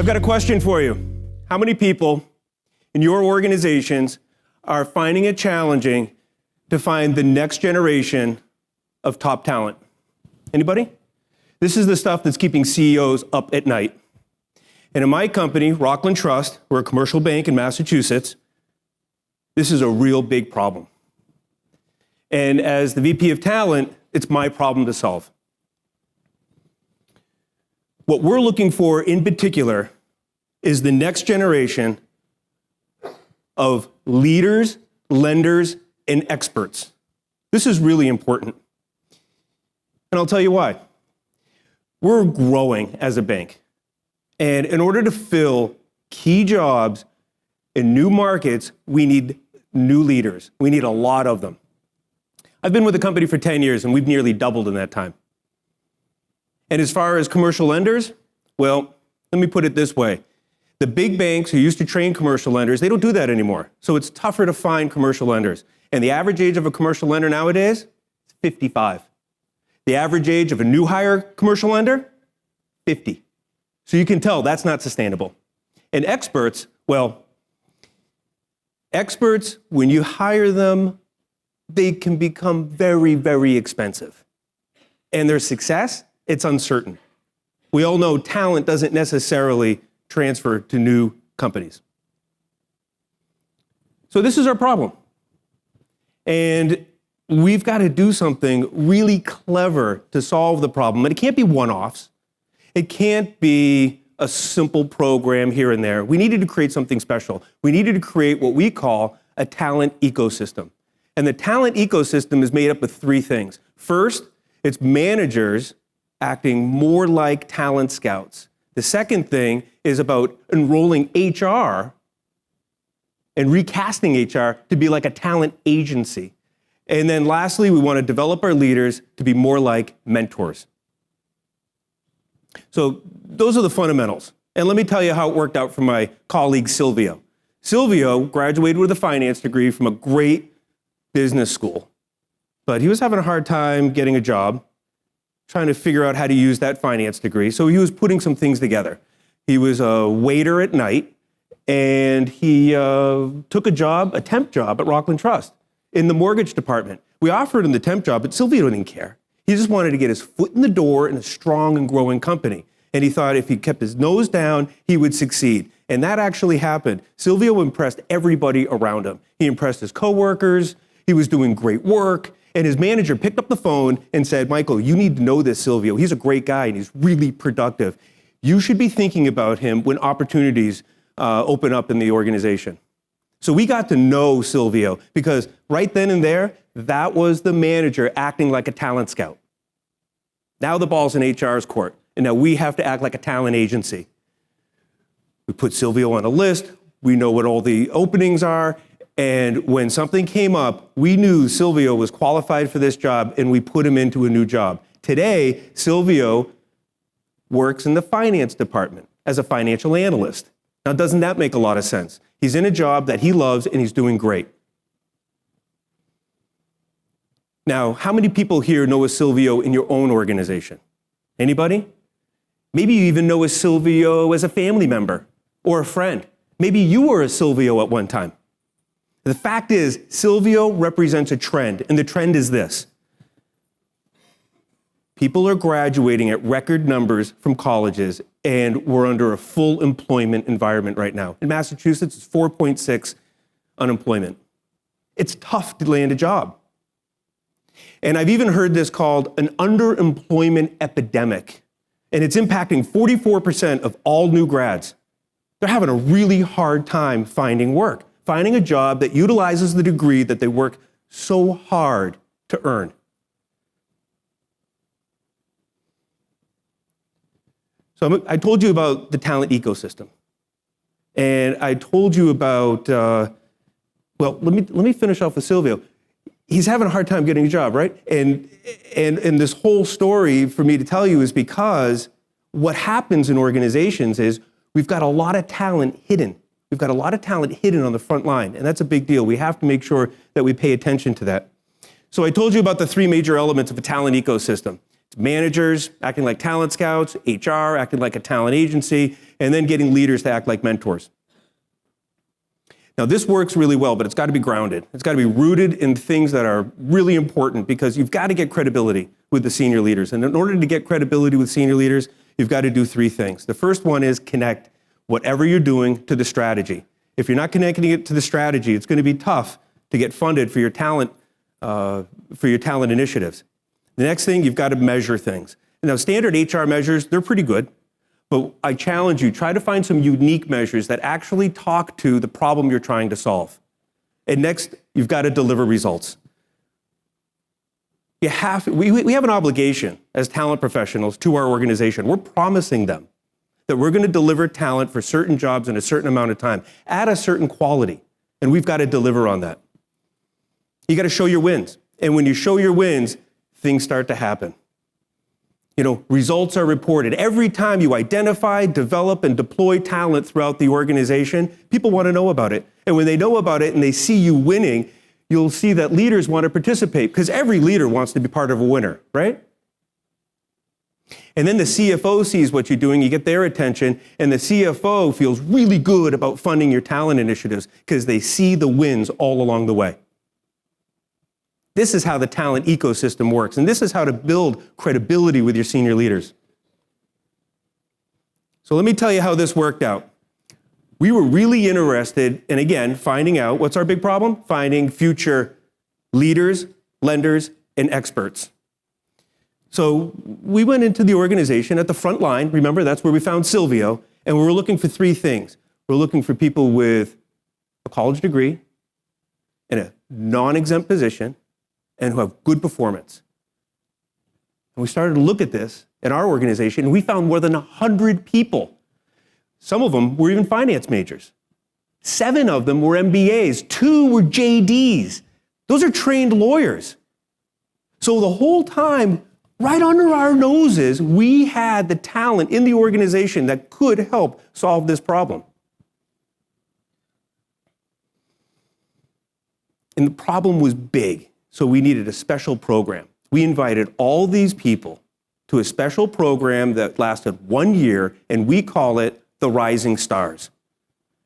I've got a question for you. How many people in your organizations are finding it challenging to find the next generation of top talent? Anybody? This is the stuff that's keeping CEOs up at night. And in my company, Rockland Trust, we're a commercial bank in Massachusetts, this is a real big problem. And as the VP of Talent, it's my problem to solve. What we're looking for in particular is the next generation of leaders, lenders, and experts. This is really important. And I'll tell you why. We're growing as a bank. And in order to fill key jobs in new markets, we need new leaders. We need a lot of them. I've been with the company for 10 years, and we've nearly doubled in that time. And as far as commercial lenders, well, let me put it this way. The big banks who used to train commercial lenders, they don't do that anymore. So it's tougher to find commercial lenders. And the average age of a commercial lender nowadays is 55. The average age of a new hire commercial lender, 50. So you can tell that's not sustainable. And experts, well, experts, when you hire them, they can become very, very expensive. And their success, it's uncertain. We all know talent doesn't necessarily transfer to new companies. So this is our problem. And we've got to do something really clever to solve the problem. And it can't be one-offs. It can't be a simple program here and there. We needed to create something special. We needed to create what we call a talent ecosystem. And the talent ecosystem is made up of three things. First, it's managers acting more like talent scouts. The second thing is about enrolling HR and recasting HR to be like a talent agency. And then lastly, we want to develop our leaders to be more like mentors. So those are the fundamentals. And let me tell you how it worked out for my colleague Silvio. Silvio graduated with a finance degree from a great business school, but he was having a hard time getting a job, trying to figure out how to use that finance degree. So he was putting some things together. He was a waiter at night, and he took a temp job at Rockland Trust in the mortgage department. We offered him the temp job, but Silvio didn't care. He just wanted to get his foot in the door in a strong and growing company. And he thought if he kept his nose down, he would succeed. And that actually happened. Silvio impressed everybody around him. He impressed his coworkers. He was doing great work. And his manager picked up the phone and said, Michael, you need to know this Silvio. He's a great guy and he's really productive. You should be thinking about him when opportunities open up in the organization. So we got to know Silvio because right then and there, that was the manager acting like a talent scout. Now the ball's in HR's court, and now we have to act like a talent agency. We put Silvio on a list, we know what all the openings are, and when something came up, we knew Silvio was qualified for this job, and we put him into a new job. Today, Silvio works in the finance department as a financial analyst. Now, doesn't that make a lot of sense? He's in a job that he loves, and he's doing great. Now, how many people here know a Silvio in your own organization? Anybody? Maybe you even know a Silvio as a family member or a friend. Maybe you were a Silvio at one time. The fact is, Silvio represents a trend, and the trend is this. People are graduating at record numbers from colleges, and we're under a full employment environment right now. In Massachusetts, it's 4.6 unemployment. It's tough to land a job. And I've even heard this called an underemployment epidemic. And it's impacting 44% of all new grads. They're having a really hard time finding work, finding a job that utilizes the degree that they work so hard to earn. So I told you about the talent ecosystem. And I told you about, well, let me finish off with Silvio. He's having a hard time getting a job, right? And this whole story for me to tell you is because what happens in organizations is we've got a lot of talent hidden. We've got a lot of talent hidden on the front line, and that's a big deal. We have to make sure that we pay attention to that. So I told you about the three major elements of a talent ecosystem. Managers acting like talent scouts, HR acting like a talent agency, and then getting leaders to act like mentors. Now, this works really well, but it's got to be grounded. It's got to be rooted in things that are really important, because you've got to get credibility with the senior leaders. And in order to get credibility with senior leaders, you've got to do three things. The first one is connect whatever you're doing to the strategy. If you're not connecting it to the strategy, it's going to be tough to get funded for your talent initiatives. The next thing, you've got to measure things. Now, standard HR measures, they're pretty good. But I challenge you, try to find some unique measures that actually talk to the problem you're trying to solve. And next, you've got to deliver results. We have an obligation as talent professionals to our organization. We're promising them that we're going to deliver talent for certain jobs in a certain amount of time at a certain quality. And we've got to deliver on that. You got to show your wins. And when you show your wins, things start to happen. Results are reported. Every time you identify, develop, and deploy talent throughout the organization, people want to know about it. And when they know about it and they see you winning, you'll see that leaders want to participate, because every leader wants to be part of a winner, right? And then the CFO sees what you're doing, you get their attention, and the CFO feels really good about funding your talent initiatives because they see the wins all along the way. This is how the talent ecosystem works, and this is how to build credibility with your senior leaders. So let me tell you how this worked out. We were really interested in, again, finding out what's our big problem? Finding future leaders, lenders, and experts. So we went into the organization at the front line. Remember, that's where we found Silvio, and we were looking for three things. We're looking for people with a college degree in a non-exempt position, and who have good performance. And we started to look at this in our organization, and we found more than 100 people. Some of them were even finance majors. 7 of them were MBAs. 2 were JDs. Those are trained lawyers. So the whole time, right under our noses, we had the talent in the organization that could help solve this problem. And the problem was big. So we needed a special program. We invited all these people to a special program that lasted 1 year, and we call it the Rising Stars.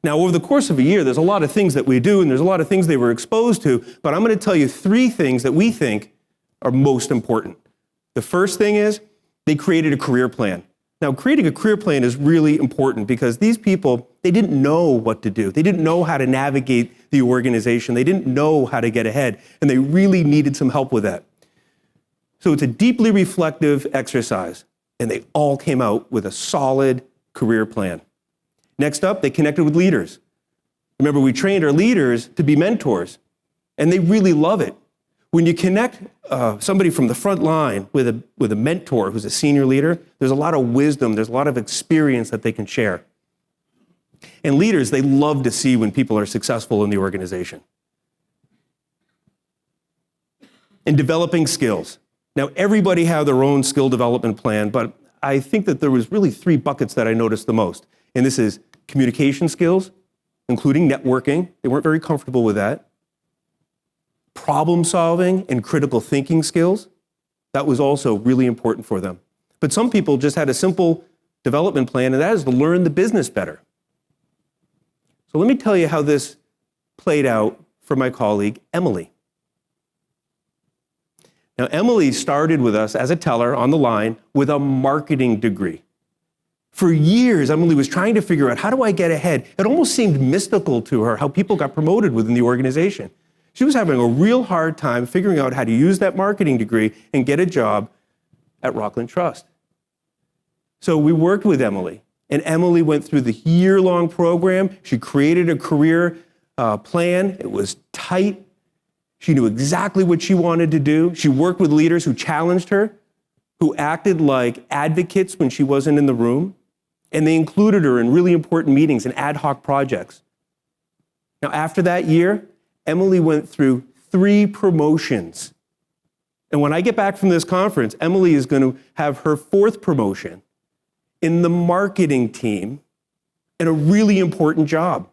Now, over the course of a year, there's a lot of things that we do, and there's a lot of things they were exposed to, but I'm going to tell you 3 things that we think are most important. The first thing is they created a career plan. Now, creating a career plan is really important because these people, they didn't know what to do. They didn't know how to navigate the organization. They didn't know how to get ahead, and they really needed some help with that. So it's a deeply reflective exercise, and they all came out with a solid career plan. Next up, they connected with leaders. Remember, we trained our leaders to be mentors, and they really love it. When you connect somebody from the front line with a mentor who's a senior leader, there's a lot of wisdom, there's a lot of experience that they can share. And leaders, they love to see when people are successful in the organization. And developing skills. Now, everybody had their own skill development plan, but I think that there was really 3 buckets that I noticed the most. And this is communication skills, including networking. They weren't very comfortable with that. Problem solving and critical thinking skills. That was also really important for them. But some people just had a simple development plan, and that is to learn the business better. So let me tell you how this played out for my colleague, Emily. Now, Emily started with us as a teller on the line with a marketing degree. For years, Emily was trying to figure out, how do I get ahead? It almost seemed mystical to her how people got promoted within the organization. She was having a real hard time figuring out how to use that marketing degree and get a job at Rockland Trust. So we worked with Emily, and Emily went through the year-long program. She created a career plan. It was tight. She knew exactly what she wanted to do. She worked with leaders who challenged her, who acted like advocates when she wasn't in the room, and they included her in really important meetings and ad hoc projects. Now, after that year, Emily went through 3 promotions. And when I get back from this conference, Emily is going to have her 4th promotion in the marketing team and a really important job.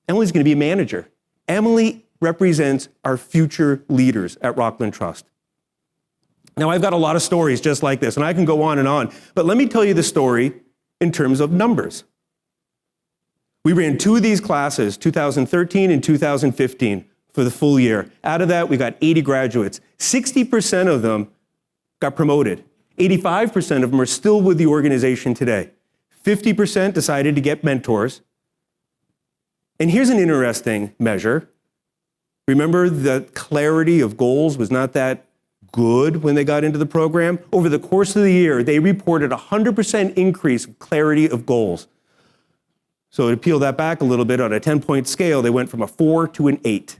Emily's going to be a manager. Emily represents our future leaders at Rockland Trust. Now, I've got a lot of stories just like this, and I can go on, but let me tell you the story in terms of numbers. We ran 2 of these classes, 2013 and 2015, for the full year. Out of that, we got 80 graduates. 60% of them got promoted. 85% of them are still with the organization today. 50% decided to get mentors. And here's an interesting measure. Remember, the clarity of goals was not that good when they got into the program? Over the course of the year, they reported 100% increase of clarity of goals. So to peel that back a little bit, on a 10-point scale, they went from a 4 to an 8.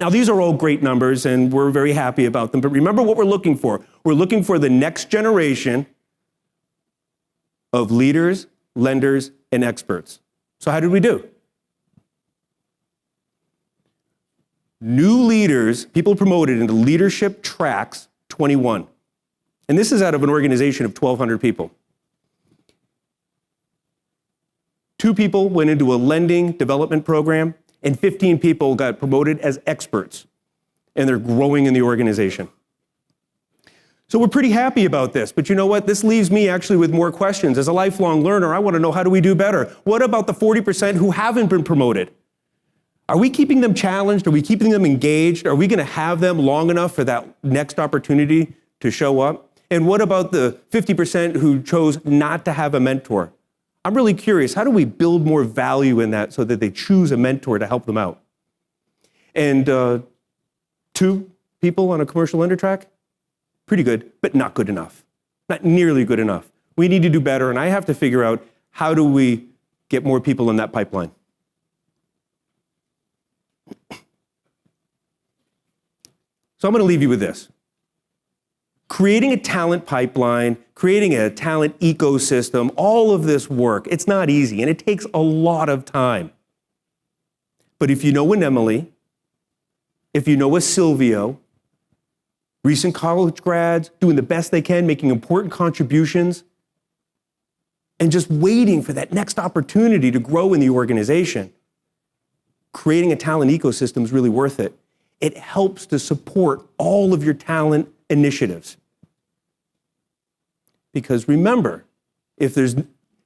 Now, these are all great numbers, and we're very happy about them. But remember what we're looking for. We're looking for the next generation of leaders, lenders, and experts. So how did we do? New leaders, people promoted into leadership tracks, 21. And this is out of an organization of 1,200 people. 2 people went into a lending development program, and 15 people got promoted as experts. And they're growing in the organization. So we're pretty happy about this, but you know what? This leaves me actually with more questions. As a lifelong learner, I want to know, how do we do better? What about the 40% who haven't been promoted? Are we keeping them challenged? Are we keeping them engaged? Are we going to have them long enough for that next opportunity to show up? And what about the 50% who chose not to have a mentor? I'm really curious, how do we build more value in that so that they choose a mentor to help them out? And 2 people on a commercial lender track? Pretty good, but not good enough. Not nearly good enough. We need to do better, and I have to figure out, how do we get more people in that pipeline? So I'm going to leave you with this. Creating a talent pipeline, creating a talent ecosystem, all of this work, it's not easy, and it takes a lot of time. But if you know an Emily, if you know a Silvio, recent college grads doing the best they can, making important contributions, and just waiting for that next opportunity to grow in the organization, creating a talent ecosystem is really worth it. It helps to support all of your talent initiatives. Because remember, if there's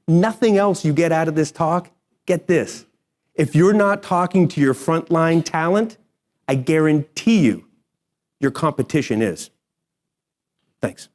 nothing else you get out of this talk, get this. If you're not talking to your frontline talent, I guarantee you your competition is. Thanks.